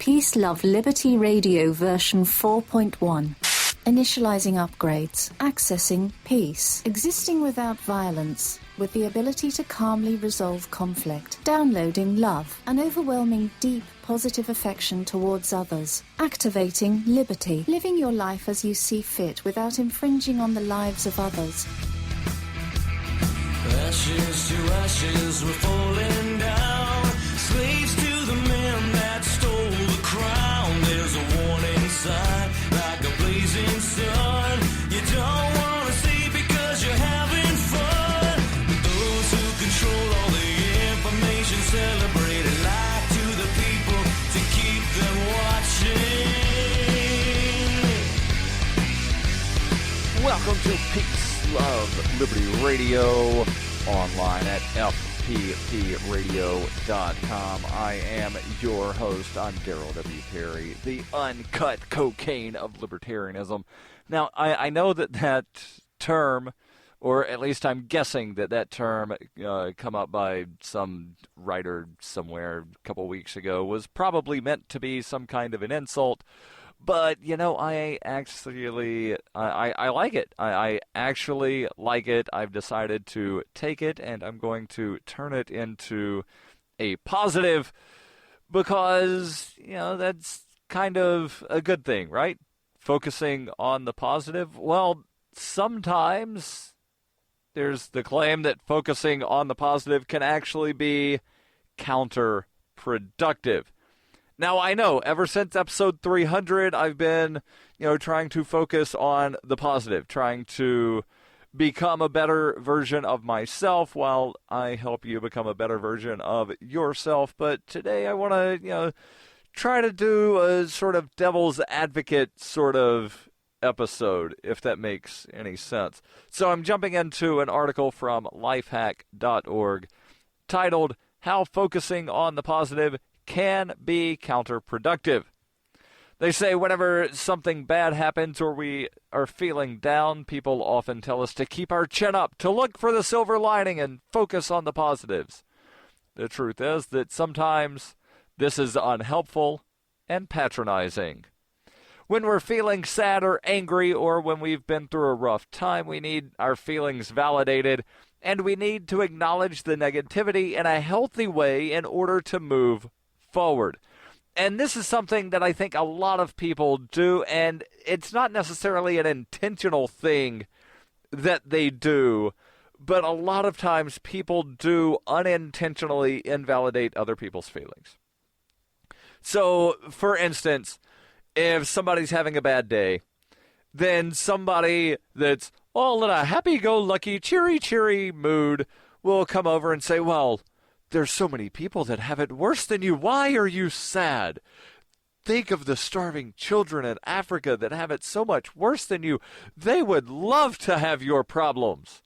Peace, Love, Liberty Radio version 4.1. Initializing upgrades. Accessing peace. Existing without violence. With the ability to calmly resolve conflict. Downloading love. An overwhelming, deep, positive affection towards others. Activating liberty. Living your life as you see fit without infringing on the lives of others. Ashes to ashes, we're falling down. Slaves to the men that stole the crown. There's a warning sign, like a blazing sun. You don't want to see because you're having fun. But those who control all the information celebrate and lie to the people to keep them watching. Welcome to Peace, Love, Liberty Radio, online at fppradio.com. I am your host. I'm Darryl W. Perry, the uncut cocaine of libertarianism. Now, I know that term, or at least I'm guessing that term come up by some writer somewhere a couple weeks ago, was probably meant to be some kind of an insult. But, you know, I actually, I like it. I actually like it. I've decided to take it, and I'm going to turn it into a positive because, you know, that's kind of a good thing, right? Focusing on the positive. Well, sometimes there's the claim that focusing on the positive can actually be counterproductive. Now, I know, ever since episode 300, I've been, trying to focus on the positive, trying to become a better version of myself while I help you become a better version of yourself. But today I want to, try to do a sort of devil's advocate sort of episode, if that makes any sense. So I'm jumping into an article from lifehack.org titled, How Focusing on the Positive Can Be Counterproductive. They say whenever something bad happens or we are feeling down, people often tell us to keep our chin up, to look for the silver lining and focus on the positives. The truth is that sometimes this is unhelpful and patronizing. When we're feeling sad or angry, or when we've been through a rough time, we need our feelings validated, and we need to acknowledge the negativity in a healthy way in order to move forward. And this is something that I think a lot of people do, and it's not necessarily an intentional thing that they do, but a lot of times people do unintentionally invalidate other people's feelings. So, for instance, if somebody's having a bad day, then somebody that's all in a happy-go-lucky, cheery mood will come over and say, well, there's so many people that have it worse than you. Why are you sad? Think of the starving children in Africa that have it so much worse than you. They would love to have your problems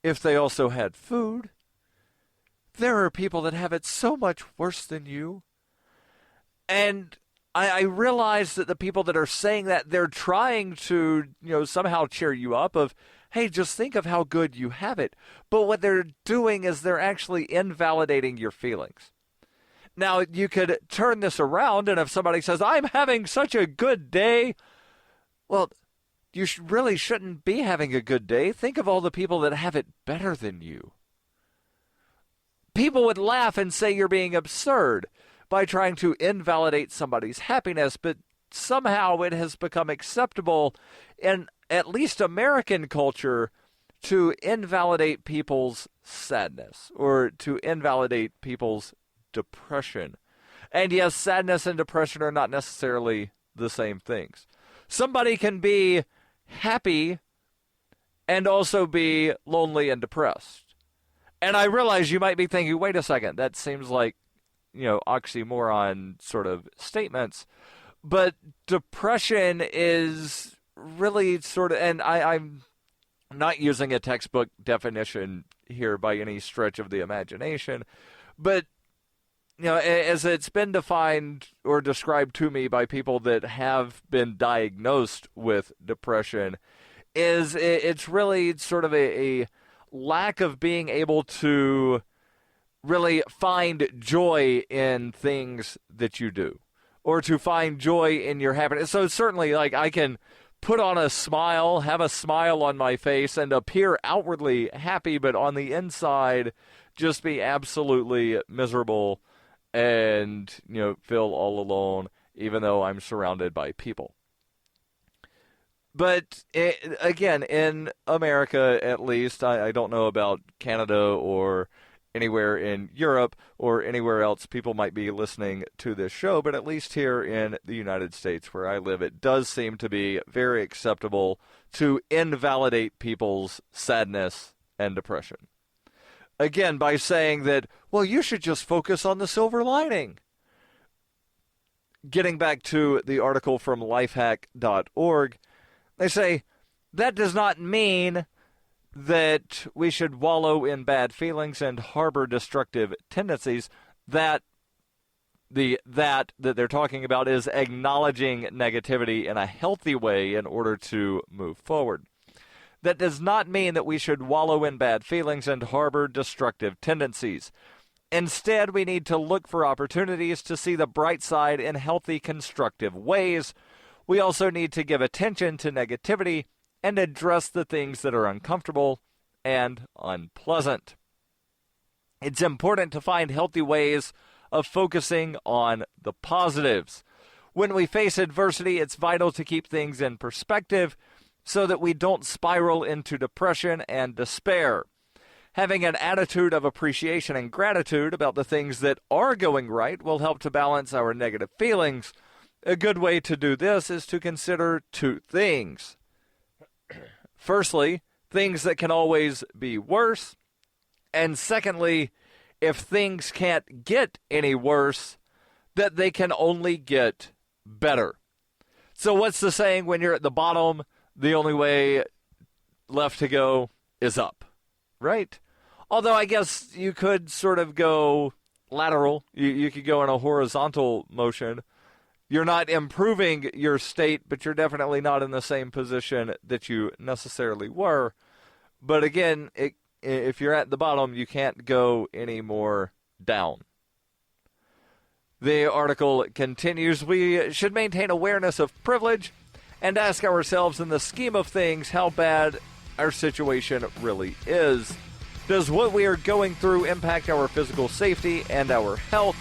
if they also had food. There are people that have it so much worse than you. And I realize that the people that are saying that, they're trying to, somehow cheer you up of, hey, just think of how good you have it. But what they're doing is they're actually invalidating your feelings. Now, you could turn this around, and if somebody says, I'm having such a good day, well, you really shouldn't be having a good day. Think of all the people that have it better than you. People would laugh and say you're being absurd by trying to invalidate somebody's happiness, but somehow it has become acceptable in at least American culture to invalidate people's sadness or to invalidate people's depression. And yes, sadness and depression are not necessarily the same things. Somebody can be happy and also be lonely and depressed. And I realize you might be thinking, wait a second, that seems like, oxymoron sort of statements. But depression is really sort of, and I'm not using a textbook definition here by any stretch of the imagination, but, as it's been defined or described to me by people that have been diagnosed with depression, it's really sort of a lack of being able to really find joy in things that you do, or to find joy in your happiness. So certainly, like, I can put on a smile, have a smile on my face, and appear outwardly happy, but on the inside, just be absolutely miserable and, feel all alone, even though I'm surrounded by people. But, again, in America, at least, I don't know about Canada or anywhere in Europe or anywhere else people might be listening to this show, but at least here in the United States where I live, it does seem to be very acceptable to invalidate people's sadness and depression. Again, by saying that, well, you should just focus on the silver lining. Getting back to the article from lifehack.org, they say, that does not mean that we should wallow in bad feelings and harbor destructive tendencies. That they're talking about is acknowledging negativity in a healthy way in order to move forward. That does not mean that we should wallow in bad feelings and harbor destructive tendencies. Instead, we need to look for opportunities to see the bright side in healthy, constructive ways. We also need to give attention to negativity and address the things that are uncomfortable and unpleasant. It's important to find healthy ways of focusing on the positives. When we face adversity, it's vital to keep things in perspective so that we don't spiral into depression and despair. Having an attitude of appreciation and gratitude about the things that are going right will help to balance our negative feelings. A good way to do this is to consider two things. Firstly, things that can always be worse. And secondly, if things can't get any worse, that they can only get better. So what's the saying? When you're at the bottom, the only way left to go is up, right? Although I guess you could sort of go lateral. You could go in a horizontal motion. You're not improving your state, but you're definitely not in the same position that you necessarily were. But again, if you're at the bottom, you can't go any more down. The article continues, we should maintain awareness of privilege and ask ourselves, in the scheme of things, how bad our situation really is. Does what we are going through impact our physical safety and our health?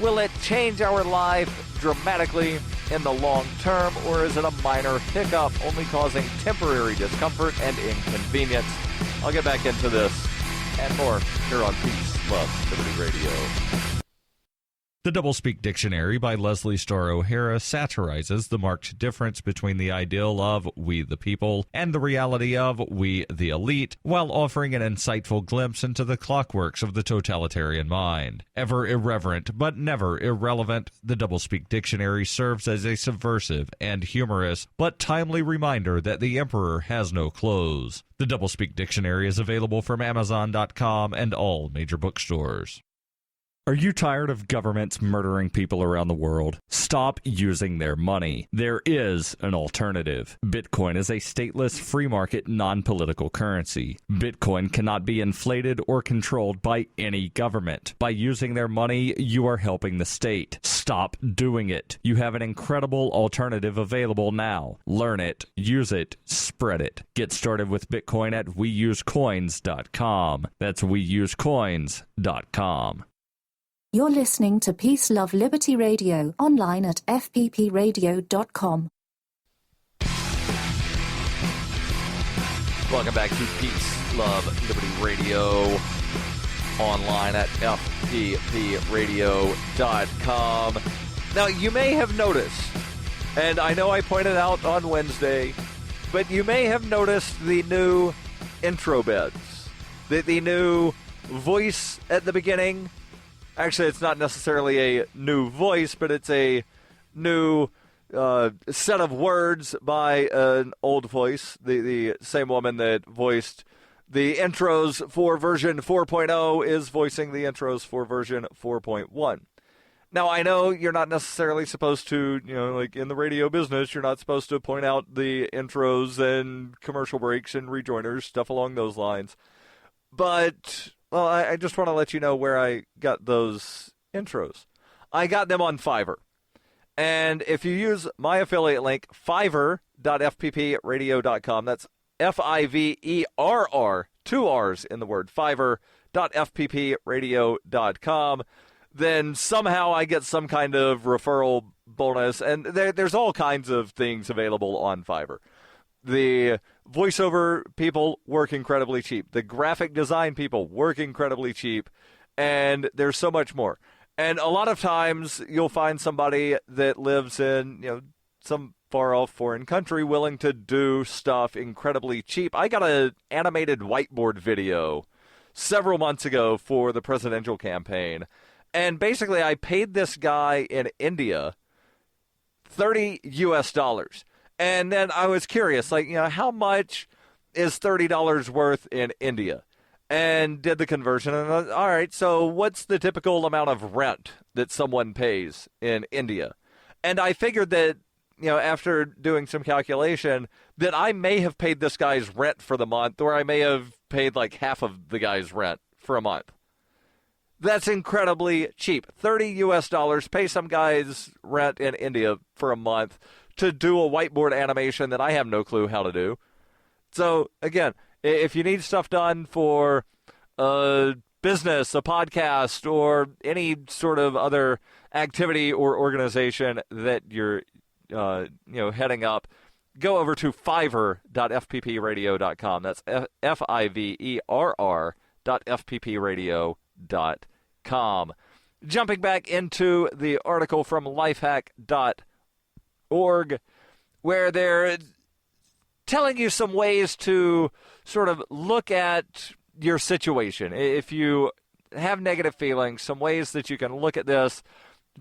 Will it change our life dramatically in the long term, or is it a minor hiccup only causing temporary discomfort and inconvenience? I'll get back into this and more here on Peace, Love, Liberty Radio. The Doublespeak Dictionary by Leslie Starr O'Hara satirizes the marked difference between the ideal of we the people and the reality of we the elite, while offering an insightful glimpse into the clockworks of the totalitarian mind. Ever irreverent but never irrelevant, the Doublespeak Dictionary serves as a subversive and humorous but timely reminder that the emperor has no clothes. The Doublespeak Dictionary is available from Amazon.com and all major bookstores. Are you tired of governments murdering people around the world? Stop using their money. There is an alternative. Bitcoin is a stateless, free market, non-political currency. Bitcoin cannot be inflated or controlled by any government. By using their money, you are helping the state. Stop doing it. You have an incredible alternative available now. Learn it, use it, spread it. Get started with Bitcoin at weusecoins.com. That's weusecoins.com. You're listening to Peace, Love, Liberty Radio, online at fppradio.com. Welcome back to Peace, Love, Liberty Radio, online at fppradio.com. Now, you may have noticed, and I know I pointed out on Wednesday, but you may have noticed the new intro beds, the new voice at the beginning. Actually, it's not necessarily a new voice, but it's a new set of words by an old voice, the same woman that voiced the intros for version 4.0 is voicing the intros for version 4.1. Now, I know you're not necessarily supposed to, like in the radio business, you're not supposed to point out the intros and commercial breaks and rejoiners, stuff along those lines. But, well, I just want to let you know where I got those intros. I got them on Fiverr. And if you use my affiliate link, fiverr.fppradio.com, that's Fiverr, 2 R's in the word, fiverr.fppradio.com, then somehow I get some kind of referral bonus. And there's all kinds of things available on Fiverr. The voiceover people work incredibly cheap. The graphic design people work incredibly cheap. And there's so much more. And a lot of times you'll find somebody that lives in, some far-off foreign country willing to do stuff incredibly cheap. I got an animated whiteboard video several months ago for the presidential campaign. And basically I paid this guy in India $30 US. And then I was curious, how much is $30 worth in India? And did the conversion. And all right, so what's the typical amount of rent that someone pays in India? And I figured that, after doing some calculation, that I may have paid this guy's rent for the month, or I may have paid like half of the guy's rent for a month. That's incredibly cheap. $30 US, pay some guy's rent in India for a month to do a whiteboard animation that I have no clue how to do. So, again, if you need stuff done for a business, a podcast, or any sort of other activity or organization that you're heading up, go over to fiverr.fppradio.com. That's fiverr.fppradio.com. Jumping back into the article from lifehack.org, where they're telling you some ways to sort of look at your situation. If you have negative feelings, some ways that you can look at this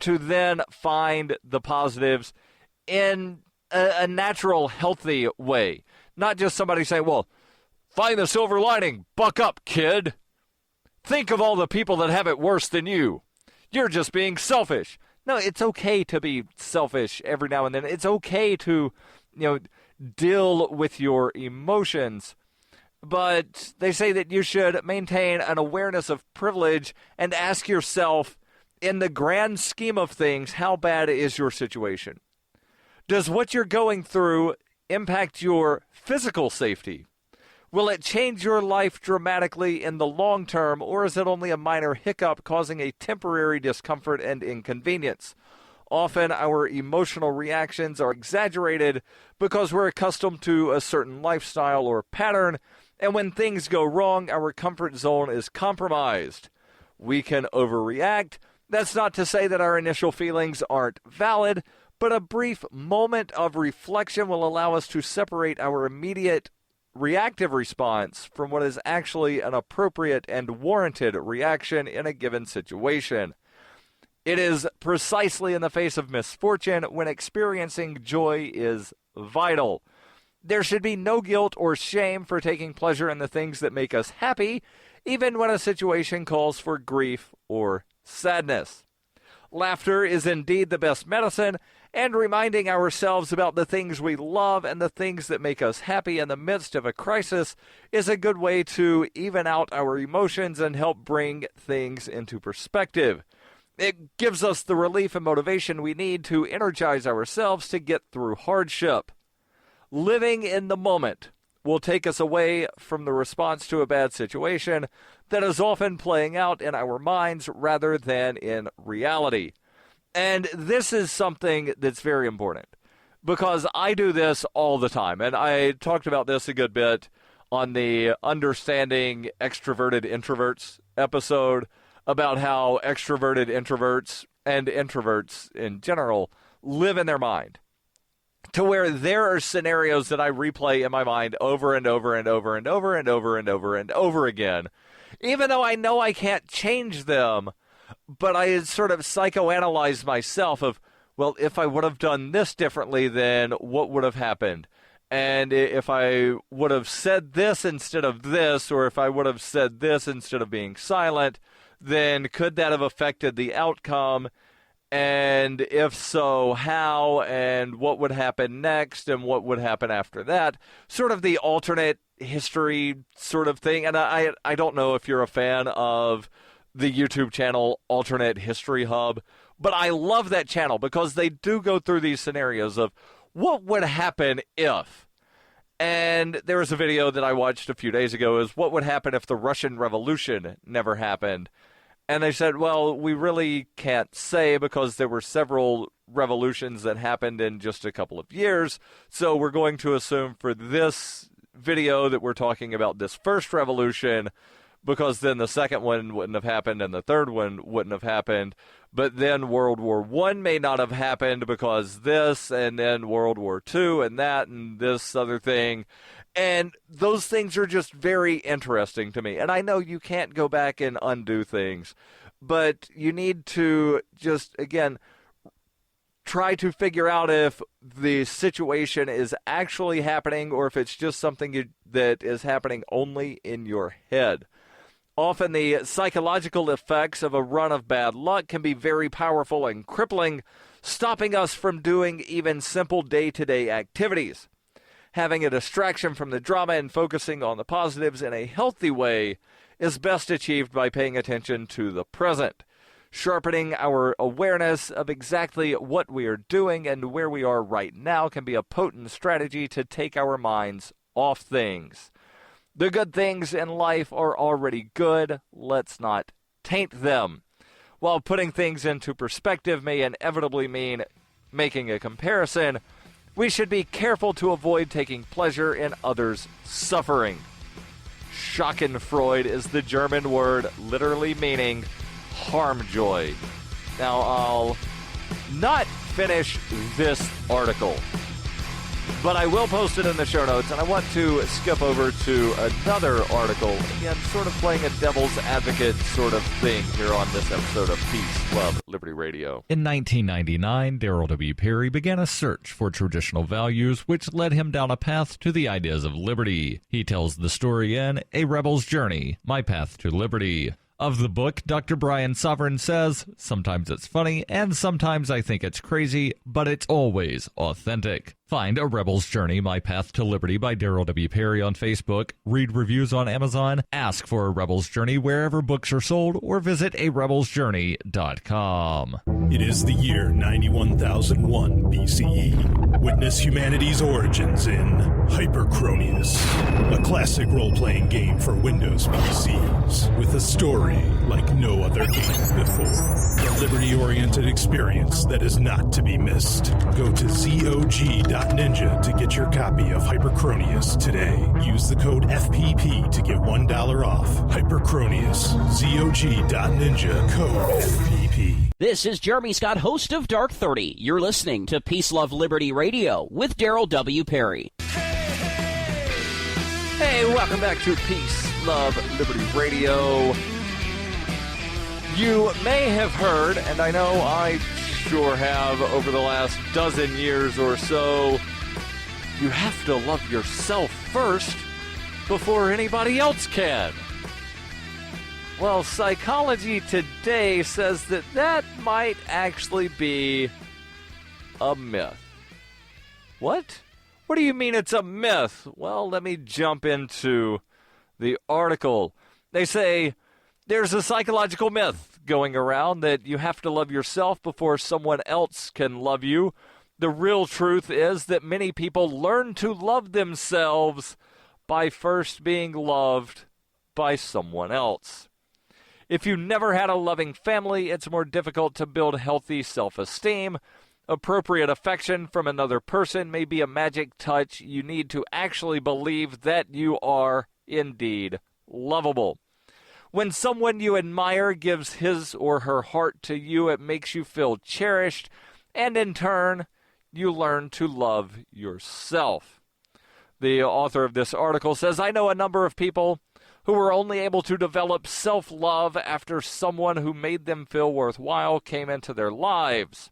to then find the positives in a natural, healthy way. Not just somebody saying, well, find the silver lining, buck up, kid. Think of all the people that have it worse than you. You're just being selfish. No, it's okay to be selfish every now and then. It's okay to, deal with your emotions. But they say that you should maintain an awareness of privilege and ask yourself, in the grand scheme of things, how bad is your situation? Does what you're going through impact your physical safety? Will it change your life dramatically in the long term, or is it only a minor hiccup causing a temporary discomfort and inconvenience? Often our emotional reactions are exaggerated because we're accustomed to a certain lifestyle or pattern, and when things go wrong, our comfort zone is compromised. We can overreact. That's not to say that our initial feelings aren't valid, but a brief moment of reflection will allow us to separate our immediate reactive response from what is actually an appropriate and warranted reaction in a given situation. It is precisely in the face of misfortune when experiencing joy is vital. There should be no guilt or shame for taking pleasure in the things that make us happy, even when a situation calls for grief or sadness. Laughter is indeed the best medicine, and reminding ourselves about the things we love and the things that make us happy in the midst of a crisis is a good way to even out our emotions and help bring things into perspective. It gives us the relief and motivation we need to energize ourselves to get through hardship. Living in the moment will take us away from the response to a bad situation that is often playing out in our minds rather than in reality. And this is something that's very important because I do this all the time. And I talked about this a good bit on the Understanding Extroverted Introverts episode about how extroverted introverts and introverts in general live in their mind, to where there are scenarios that I replay in my mind over and over and over and over and over and over and over again, even though I know I can't change them. But I sort of psychoanalyze myself of, well, if I would have done this differently, then what would have happened? And if I would have said this instead of this, or if I would have said this instead of being silent, then could that have affected the outcome? And if so, how? And what would happen next? And what would happen after that? Sort of the alternate history sort of thing. And I don't know if you're a fan of the YouTube channel Alternate History Hub, But I love that channel because they do go through these scenarios of what would happen if. And there was a video that I watched a few days ago is what would happen if the Russian Revolution never happened. And they said, well, we really can't say because there were several revolutions that happened in just a couple of years. So we're going to assume for this video that we're talking about this first revolution, because then the second one wouldn't have happened and the third one wouldn't have happened. But then World War I may not have happened because this, and then World War II and that and this other thing. And those things are just very interesting to me. And I know you can't go back and undo things, but you need to just, again, try to figure out if the situation is actually happening or if it's just something that is happening only in your head. Often the psychological effects of a run of bad luck can be very powerful and crippling, stopping us from doing even simple day-to-day activities. Having a distraction from the drama and focusing on the positives in a healthy way is best achieved by paying attention to the present. Sharpening our awareness of exactly what we are doing and where we are right now can be a potent strategy to take our minds off things. The good things in life are already good. Let's not taint them. While putting things into perspective may inevitably mean making a comparison, we should be careful to avoid taking pleasure in others' suffering. Schadenfreude is the German word literally meaning harm joy. Now, I'll not finish this article, but I will post it in the show notes, and I want to skip over to another article, again, sort of playing a devil's advocate sort of thing here on this episode of Peace, Love, Liberty Radio. In 1999, Darryl W. Perry began a search for traditional values, which led him down a path to the ideas of liberty. He tells the story in A Rebel's Journey, My Path to Liberty. Of the book, Dr. Brian Sovereign says, sometimes it's funny, and sometimes I think it's crazy, but it's always authentic. Find A Rebel's Journey, My Path to Liberty by Darryl W. Perry on Facebook, read reviews on Amazon, ask for A Rebel's Journey wherever books are sold, or visit arebelsjourney.com. It is the year 91,001 BCE. Witness humanity's origins in Hyperchronius, a classic role-playing game for Windows PCs, with a story like no other game before. A liberty-oriented experience that is not to be missed. Go to ZOG.Ninja to get your copy of Hyperchronius today. Use the code FPP to get $1 off. Hyperchronius, ZOG.Ninja, code FPP. This is Jeremy Scott, host of Dark 30. You're listening to Peace, Love, Liberty Radio with Darryl W. Perry. Hey, welcome back to Peace, Love, Liberty Radio. You may have heard, and I know I sure have over the last dozen years or so, you have to love yourself first before anybody else can. Well, Psychology Today says that that might actually be a myth. What? What do you mean it's a myth? Well, let me jump into the article. They say there's a psychological myth going around that you have to love yourself before someone else can love you. The real truth is that many people learn to love themselves by first being loved by someone else. If you never had a loving family, it's more difficult to build healthy self-esteem. Appropriate affection from another person may be a magic touch. You need to actually believe that you are indeed lovable. When someone you admire gives his or her heart to you, it makes you feel cherished, and in turn, you learn to love yourself. The author of this article says, I know a number of people who were only able to develop self-love after someone who made them feel worthwhile came into their lives.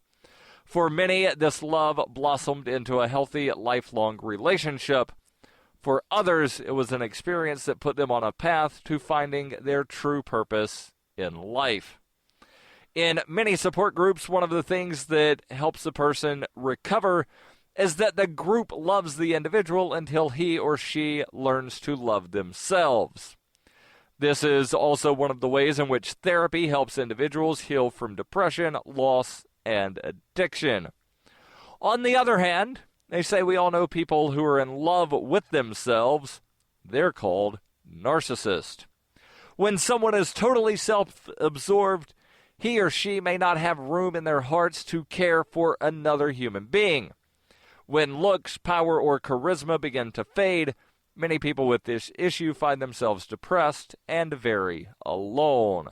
For many, this love blossomed into a healthy, lifelong relationship. For others, it was an experience that put them on a path to finding their true purpose in life. In many support groups, one of the things that helps a person recover is that the group loves the individual until he or she learns to love themselves. This is also one of the ways in which therapy helps individuals heal from depression, loss, and addiction. On the other hand, they say we all know people who are in love with themselves. They're called narcissists. When someone is totally self-absorbed, he or she may not have room in their hearts to care for another human being. When looks, power, or charisma begin to fade, many people with this issue find themselves depressed and very alone.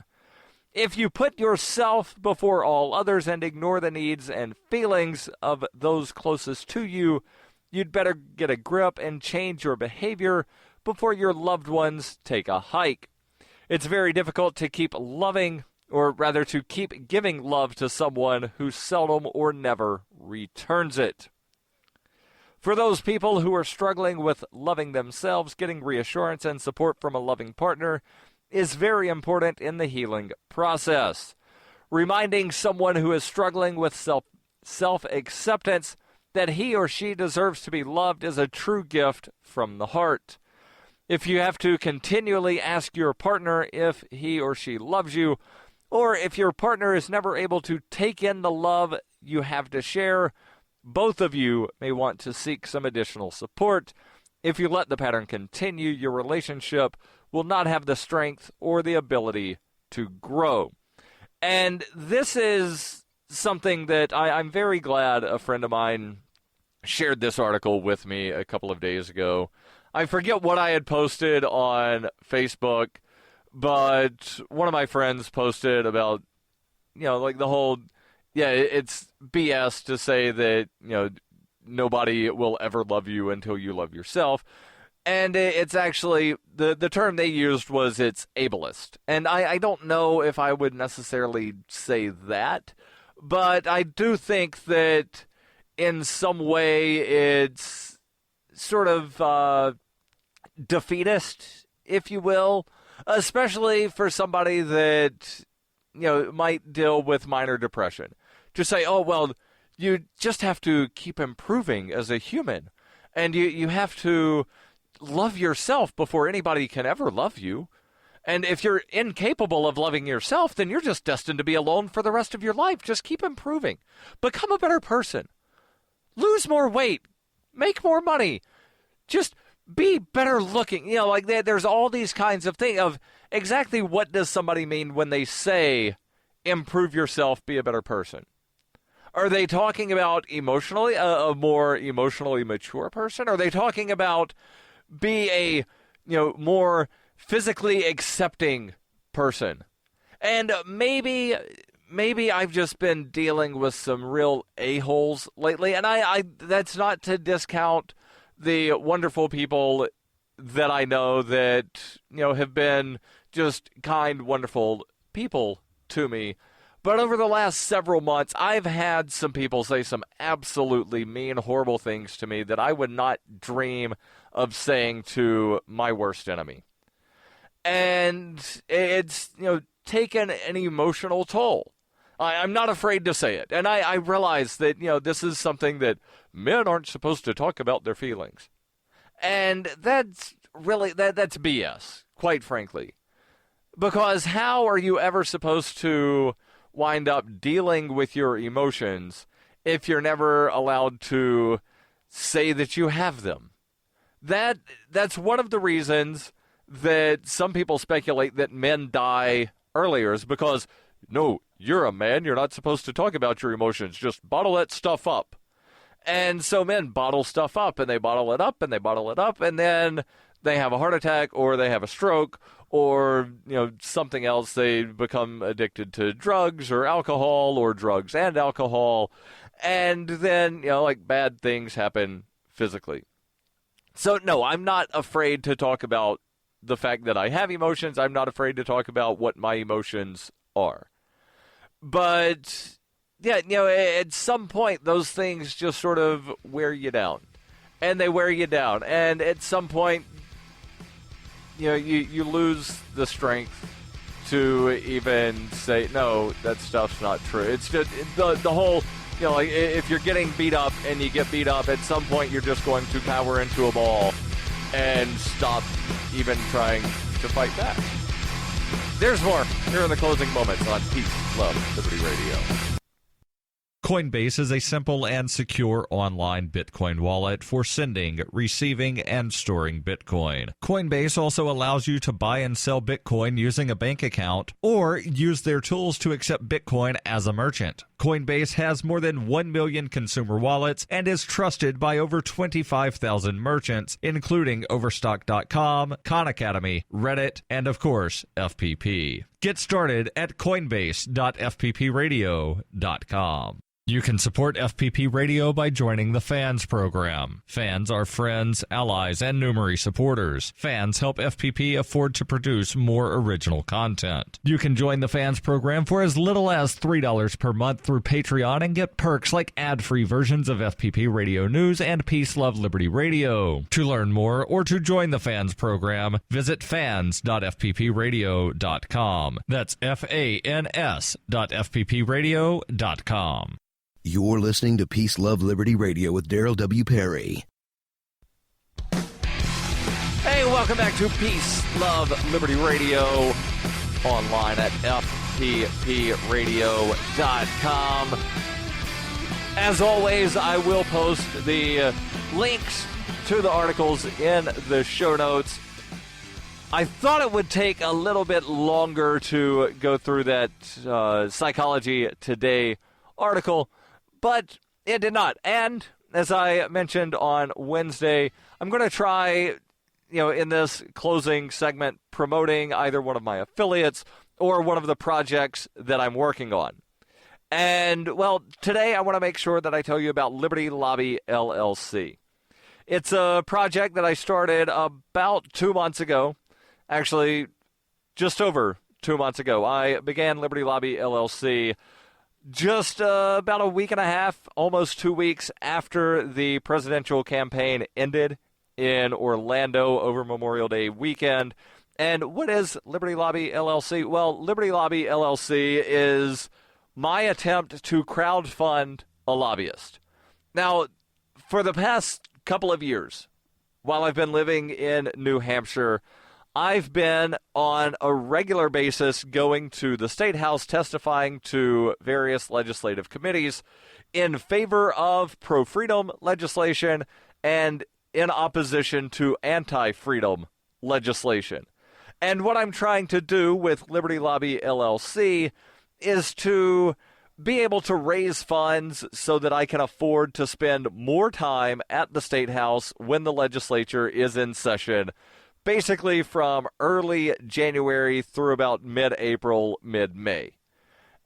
If you put yourself before all others and ignore the needs and feelings of those closest to you, you'd better get a grip and change your behavior before your loved ones take a hike. It's very difficult to keep loving, or rather to keep giving love to someone who seldom or never returns it. For those people who are struggling with loving themselves, getting reassurance and support from a loving partner is very important in the healing process. Reminding someone who is struggling with self-acceptance that he or she deserves to be loved is a true gift from the heart. If you have to continually ask your partner if he or she loves you, or if your partner is never able to take in the love you have to share, both of you may want to seek some additional support. If you let the pattern continue, your relationship will not have the strength or the ability to grow. And this is something that I'm very glad a friend of mine shared this article with me a couple of days ago. I forget what I had posted on Facebook, but one of my friends posted about, like the whole, it's BS to say that, nobody will ever love you until you love yourself. And it's actually, the term they used was it's ableist. And I don't know if I would necessarily say that, but I do think that in some way it's sort of defeatist, if you will, especially for somebody that, might deal with minor depression. To say, oh, well, you just have to keep improving as a human, and you have to love yourself before anybody can ever love you. And if you're incapable of loving yourself, then you're just destined to be alone for the rest of your life. Just keep improving. Become a better person. Lose more weight. Make more money. Just be better looking. There's all these kinds of things of exactly what does somebody mean when they say improve yourself, be a better person. Are they talking about emotionally, a more emotionally mature person? Are they talking about be a, more physically accepting person? And maybe I've just been dealing with some real a-holes lately, and I that's not to discount the wonderful people that I know that, have been just kind, wonderful people to me. But over the last several months, I've had some people say some absolutely mean, horrible things to me that I would not dream of saying to my worst enemy. And it's, taken an emotional toll. I'm not afraid to say it. And I realize that, this is something that men aren't supposed to talk about their feelings. And that's really, that's BS, quite frankly. Because how are you ever supposed to wind up dealing with your emotions if you're never allowed to say that you have them? That's one of the reasons that some people speculate that men die earlier, is because, no, you're a man, you're not supposed to talk about your emotions, just bottle that stuff up. And so men bottle stuff up, and they bottle it up, and they bottle it up, and then they have a heart attack, or they have a stroke, or, something else. They become addicted to drugs or alcohol, or drugs and alcohol, and then, bad things happen physically. So, no, I'm not afraid to talk about the fact that I have emotions. I'm not afraid to talk about what my emotions are. But, at some point, those things just sort of wear you down. And they wear you down. And at some point, you lose the strength to even say, no, that stuff's not true. It's just the whole, if you're getting beat up and you get beat up, at some point you're just going to cower into a ball and stop even trying to fight back. There's more here in the closing moments on Peace, Love, Liberty Radio. Coinbase is a simple and secure online Bitcoin wallet for sending, receiving, and storing Bitcoin. Coinbase also allows you to buy and sell Bitcoin using a bank account or use their tools to accept Bitcoin as a merchant. Coinbase has more than 1 million consumer wallets and is trusted by over 25,000 merchants, including Overstock.com, Khan Academy, Reddit, and of course, FPP. Get started at coinbase.fppradio.com. You can support FPP Radio by joining the Fans program. Fans are friends, allies, and numerous supporters. Fans help FPP afford to produce more original content. You can join the Fans program for as little as $3 per month through Patreon and get perks like ad-free versions of FPP Radio News and Peace, Love, Liberty Radio. To learn more or to join the Fans program, visit fans.fppradio.com. That's fans.fppradio.com. You're listening to Peace, Love, Liberty Radio with Darryl W. Perry. Hey, welcome back to Peace, Love, Liberty Radio, online at fppradio.com. As always, I will post the links to the articles in the show notes. I thought it would take a little bit longer to go through that Psychology Today article, but it did not. And as I mentioned on Wednesday, I'm going to try, in this closing segment, promoting either one of my affiliates or one of the projects that I'm working on. And, well, today I want to make sure that I tell you about Liberty Lobby LLC. It's a project that I started about 2 months ago. Actually, just over 2 months ago. I began Liberty Lobby LLC just about a week and a half, almost 2 weeks after the presidential campaign ended in Orlando over Memorial Day weekend. And what is Liberty Lobby LLC? Well, Liberty Lobby LLC is my attempt to crowdfund a lobbyist. Now, for the past couple of years, while I've been living in New Hampshire, I've been on a regular basis going to the State House, testifying to various legislative committees in favor of pro-freedom legislation and in opposition to anti-freedom legislation. And what I'm trying to do with Liberty Lobby LLC is to be able to raise funds so that I can afford to spend more time at the State House when the legislature is in session, basically from early January through about mid-April, mid-May.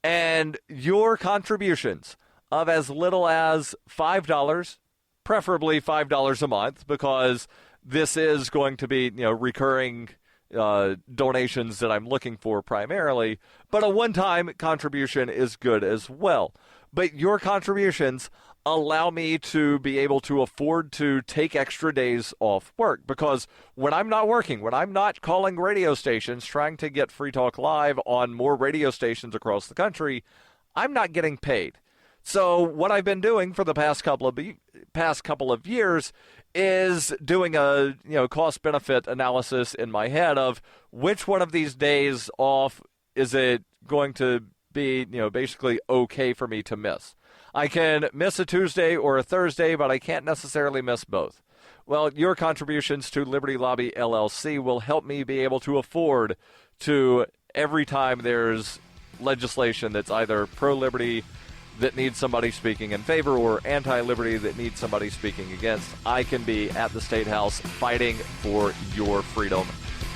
And your contributions of as little as $5, preferably $5 a month, because this is going to be, recurring donations that I'm looking for primarily, but a one-time contribution is good as well. But your contributions allow me to be able to afford to take extra days off work, because when I'm not working, when I'm not calling radio stations trying to get Free Talk Live on more radio stations across the country, I'm not getting paid. So what I've been doing for the past couple of years is doing a cost-benefit analysis in my head of which one of these days off is it going to be basically okay for me to miss. I can miss a Tuesday or a Thursday, but I can't necessarily miss both. Well, your contributions to Liberty Lobby LLC will help me be able to afford to, every time there's legislation that's either pro-liberty that needs somebody speaking in favor or anti-liberty that needs somebody speaking against, I can be at the State House fighting for your freedom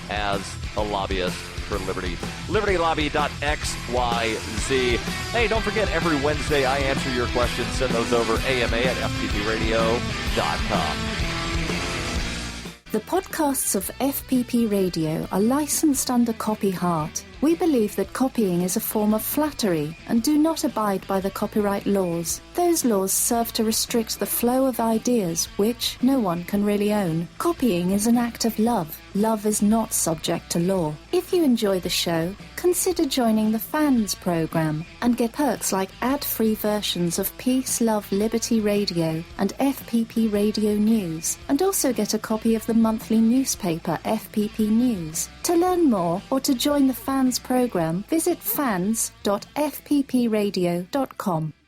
as a lobbyist for liberty. LibertyLobby.xyz. Hey, don't forget, every Wednesday I answer your questions. Send those over AMA@FPPradio.com. The podcasts of FPP Radio are licensed under Copy Heart. We believe that copying is a form of flattery and do not abide by the copyright laws. Those laws serve to restrict the flow of ideas which no one can really own. Copying is an act of love. Love is not subject to law. If you enjoy the show, consider joining the Fans program and get perks like ad-free versions of Peace, Love, Liberty Radio and FPP Radio News, and also get a copy of the monthly newspaper FPP News. To learn more or to join the Fans Fans program, visit fans.fppradio.com.